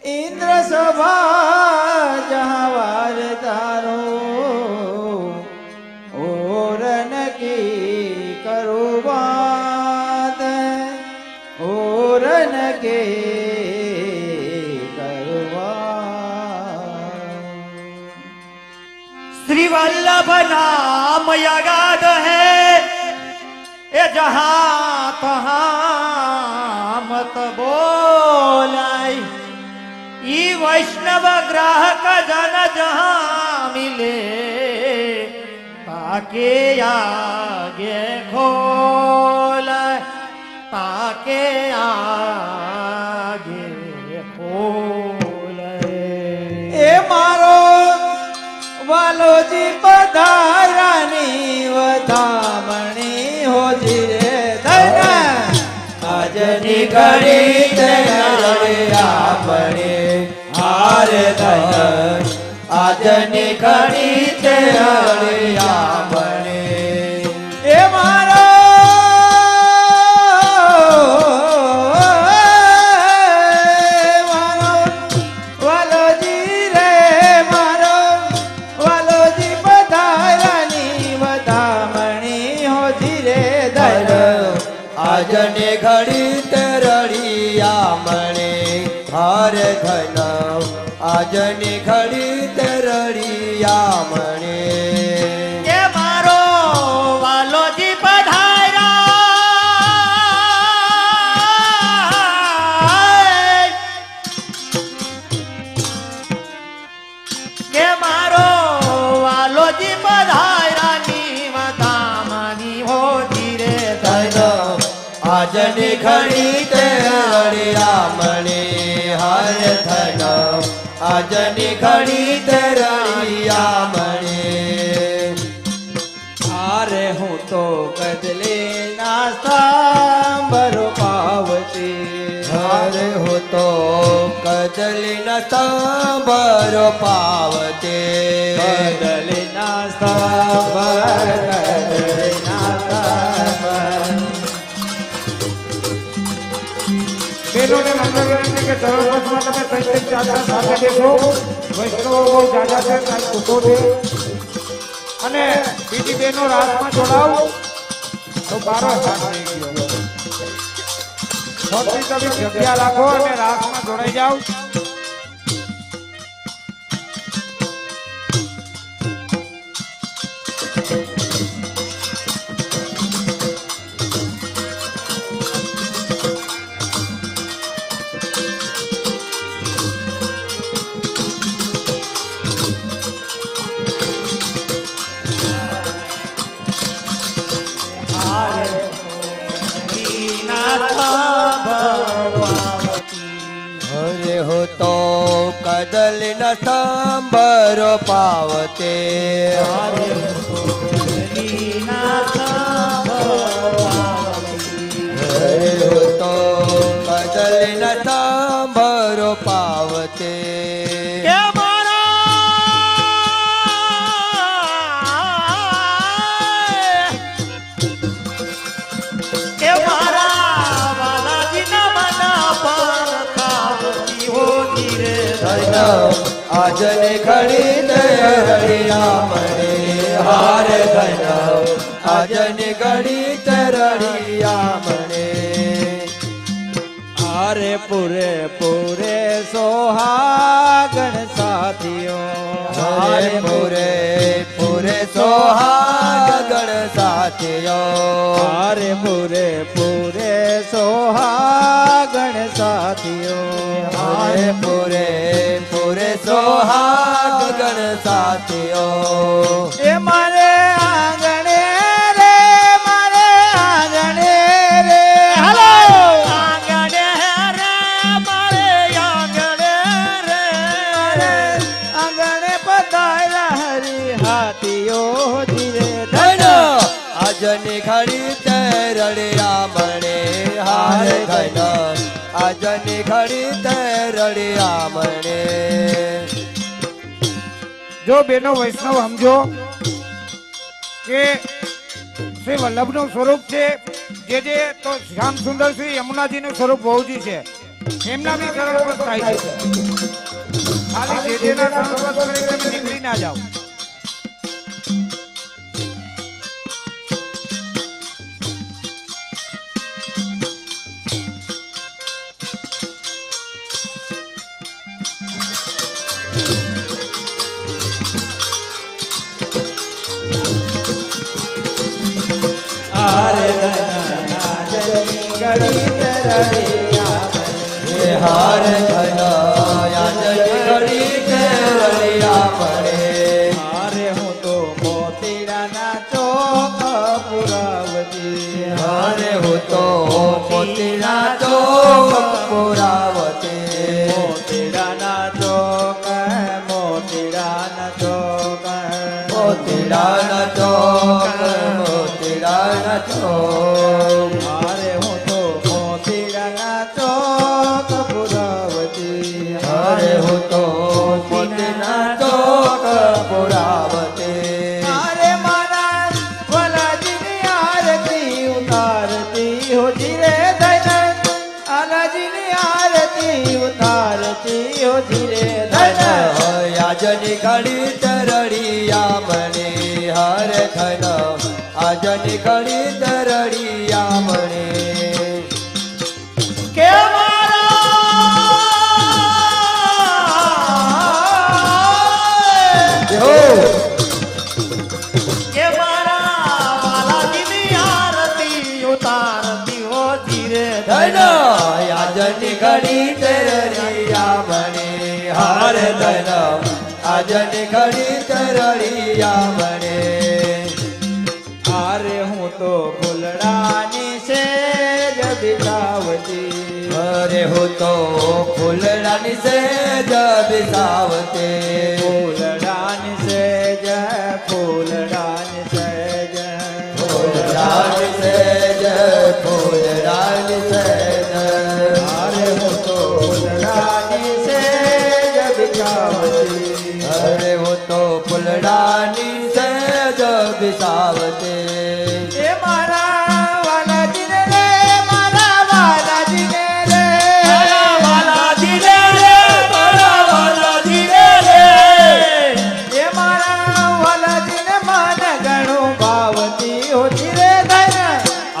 इंद्र सभा जहाँ वार तारो और की करो बात और के श्री वल्लभ नाम यगाद है ये जहां तहां मत बोलाई ई वैष्णव ग्राहक जन जहां मिले ताके आगे खोल ताके आगे खोल ए मारो वालोजी पधारानी वधामणी हो जीरे धना आजनी घड़ी तेरा बने हार धन आजनी घड़ी तेरा बने ए मारो आजने घड़ी तरड़िया मणे हार धन आजने घड़ी तरड़िया मणे के मारो वालो जी पधारा के मारो वालो जी पधारा नी वदामनी हो धीरे धन आजनी घड़ी तेरड़िया मणे हर धन आजनी घड़ी तेरड़िया मणे आरे हूँ तो कदले नास्ता बरो पावती हरे हो तो कदली न सांबरो पावते कदले नास्ता बर कदले नास्ता बहनों ने मंगल विनंती के सर्वप्रथम તમે સંતેશ ચાચા સાથે દેખો વૈષ્ણવો બહુ જાજા છે કાલ કુકો છે અને બીજી બહેનો રાતમાં જોડાવ તો 12 સાત થઈ ગયો થોડી તમે જગ્યા રાખો અને રાતમાં જોડાઈ જાવ हरे हो तो कदल न सांबरो पावते हरे हो तो कदल न सांबरो पावते आजने घड़ी तरड़िया मणे हार धन आजने घड़ी तरड़िया मणे आरे पूरे पूरे सोहागण साथियों हारे पूरे पूरे सोहागण साथियों आरे पूरे पूरे सोहागण साथियों हारे पूरे पूरे सोहागण साथियों ए मारे आंगणे रे मारे आंगणे रे हेलो आंगणे रे मारे आंगणे रे आंगणे पधारा हरी हाथियों धीरे धन आजनी घड़ी तरड़िया मणे हार धन आजनी घड़ी तरड़िया मणे જો બેનો વૈષ્ણવ સમજો કે શ્રી વલ્લભનું સ્વરૂપ છે જે તો શ્યામ સુંદર શ્રી યમુનાજીનું સ્વરૂપ બહુજી છે એમના બી સરળ થાય છે. ખાલી જેજેના સરળ કરી તમે નીકળી ના જાઓ. હારે ધના જની ઘડી તરળિયા મને. હાર ધનયાજની ઘડી તરળિયા મને. હારે હું તો મોતીડાના ચોક પુરાવતી. હારે હું તો મોતીના ચોક પુરાવતી. મોતીડાના ચોક મોતીડાના ચોક મોતીડાના ચોક મોતીડાના ચોક. હારે હું તો મોતીડાના ચોક પુરાવતી. હારે હું તો મોતીના ચોક પુરાવતી. હારે મારા વલાજીની આરતી ઉતારતી હોજી રે ધન. આલાજીની આરતી ઉતારતી હોજી રે ધન. આજની ઘડી તરળિયા મને. હાર ધન આજની ઘડી તરળિયા મને. કે મારા કે મારા વાલાજીની આરતી ઉતારતી હો ધીરે ધન આજની ઘડી તરળિયા મને. હાર ધન આજની ઘડી તરળિયા મને. હારે હું તો ફૂલડાની સેજ બિતાવતી. અરે હું તો ફૂલડાની સેજ બિસાવતી. ફૂલડાની સેજ ફૂલડાની સેજ ફૂલડાની સેજ ફૂલડાની સેજ. હારે હું તો ફૂલડાની સેજ બિતાવતી. અરે હું તો ફૂલડાની સેજ બિસાવતી. એ મારા વાલાજીને રે મારા વાલાજીને રે મારા વાલાજીને રે મારા વાલાજીને રે એ મારા વાલાજીને મન ઘણું ભાવતી હોતી રે ધન.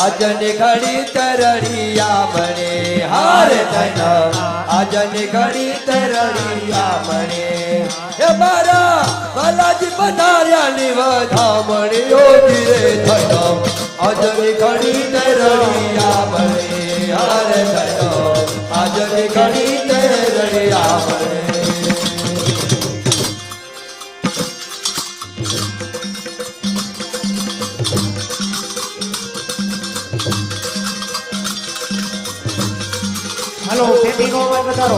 આજની ઘડી તરળિયા મને. હાર ધન આજની ઘડી તરળિયા મને. એ મારા બાલાજી બનાર્યાની વધામણી ઓછી રે ધન આજની ઘડી તરળિયા મને. હાર ધન આજની ઘડી તરળિયા મને. હાલો પેટીનો અવાજ વધારો.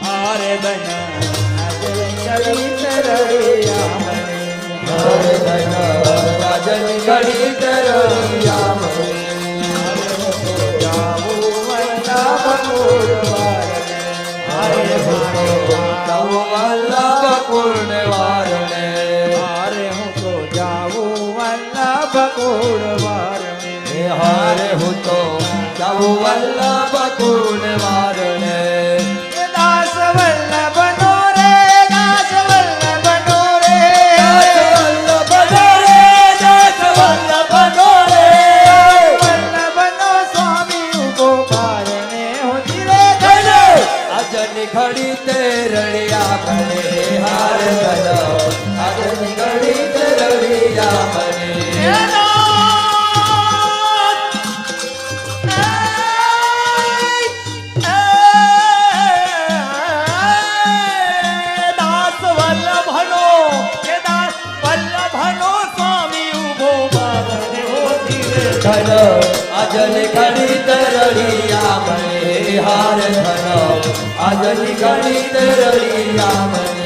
હારે બના જલી તરળિયા મને. હાર ધન આજની ઘડી તરળિયા મને. જાવું વલ્લભ કુળવારને. હારે હું તો જાઉં વલ્લભ કુળવારણે. હારે હું તો જાવું વલ્લભ કુળવારને. હારે હું તો જાઉં વલ્લભ કુળવારણે. એ દાસ વલ્લભનો રે દાસ વલ્લભનો રે દાસ વલ્લભનો રે. વલ્લભનો સ્વામી ઉભો પારણે હોતી રે ધન. આજની ઘડી તે રળિયા મને. હાર ધન આજની ઘડી તે રળિયા મને. દાસ વલ્લભનો કે દાસ વલ્લભનો સ્વામી ઉભો બારણે હો ધીરે ધન આજની ઘડી તરળિયા મને. હાર ધન આજની ઘડી તરળિયા મને.